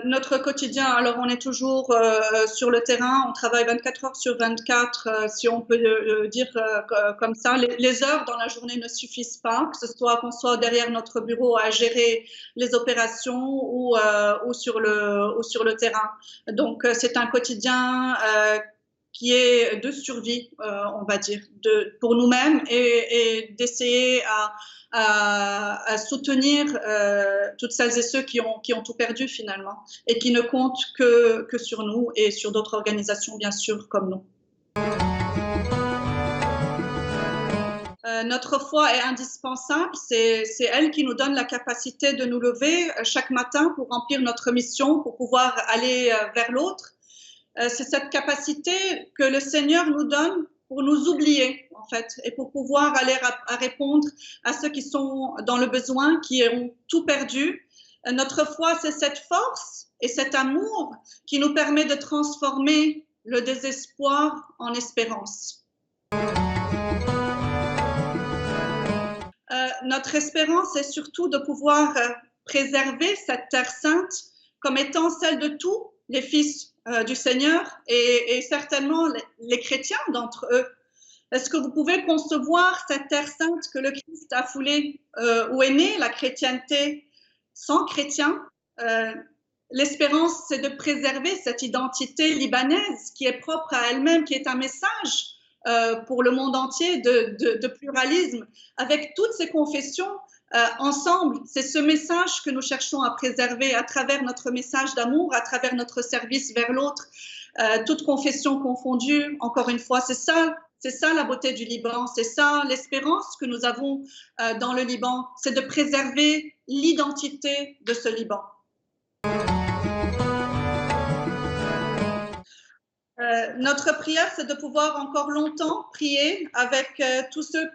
Notre quotidien, alors on est toujours sur le terrain, on travaille 24 heures sur 24, si on peut dire comme ça. Les heures dans la journée ne suffisent pas, que ce soit qu'on soit derrière notre bureau à gérer les opérations ou sur le terrain. Donc c'est un quotidien qui est de survie, on va dire, pour nous-mêmes et d'essayer à soutenir toutes celles et ceux qui ont tout perdu finalement et qui ne comptent que sur nous et sur d'autres organisations bien sûr comme nous. Notre foi est indispensable, c'est elle qui nous donne la capacité de nous lever chaque matin pour remplir notre mission, pour pouvoir aller vers l'autre. C'est cette capacité que le Seigneur nous donne pour nous oublier, en fait, et pour pouvoir aller à répondre à ceux qui sont dans le besoin, qui ont tout perdu. Notre foi, c'est cette force et cet amour qui nous permet de transformer le désespoir en espérance. Notre espérance est surtout de pouvoir préserver cette terre sainte comme étant celle de tous les fils du Seigneur et certainement les chrétiens d'entre eux. Est-ce que vous pouvez concevoir cette terre sainte que le Christ a foulée, où est née la chrétienté sans chrétiens? L'espérance, c'est de préserver cette identité libanaise qui est propre à elle-même, qui est un message pour le monde entier de pluralisme, avec toutes ces confessions ensemble. C'est ce message que nous cherchons à préserver à travers notre message d'amour, à travers notre service vers l'autre, toutes confessions confondues. Encore une fois, c'est ça la beauté du Liban, c'est ça l'espérance que nous avons dans le Liban, c'est de préserver l'identité de ce Liban. Notre prière, c'est de pouvoir encore longtemps prier avec tous ceux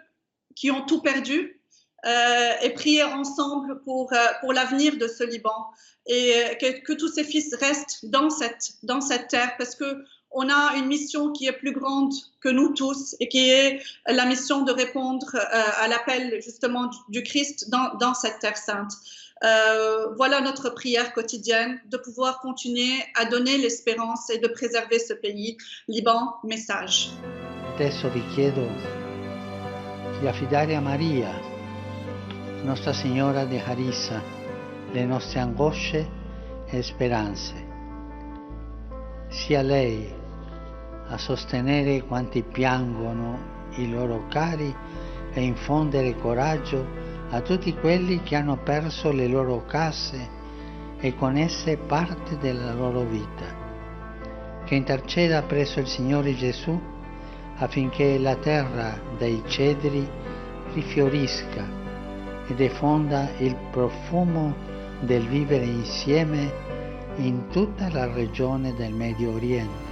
qui ont tout perdu et prier ensemble pour l'avenir de ce Liban et que tous ces fils restent dans cette terre parce qu'on a une mission qui est plus grande que nous tous et qui est la mission de répondre à l'appel justement du Christ dans cette terre sainte. Voilà notre prière quotidienne, de pouvoir continuer à donner l'espérance et de préserver ce pays. Liban, message. Adesso vi chiedo di affidare a Maria, Nostra Signora di Harissa, le nostre angosce e speranze. Sia lei a sostenere quanti piangono i loro cari e infondere coraggio a tutti quelli che hanno perso le loro case e con esse parte della loro vita, che interceda presso il Signore Gesù affinché la terra dei cedri rifiorisca e diffonda il profumo del vivere insieme in tutta la regione del Medio Oriente.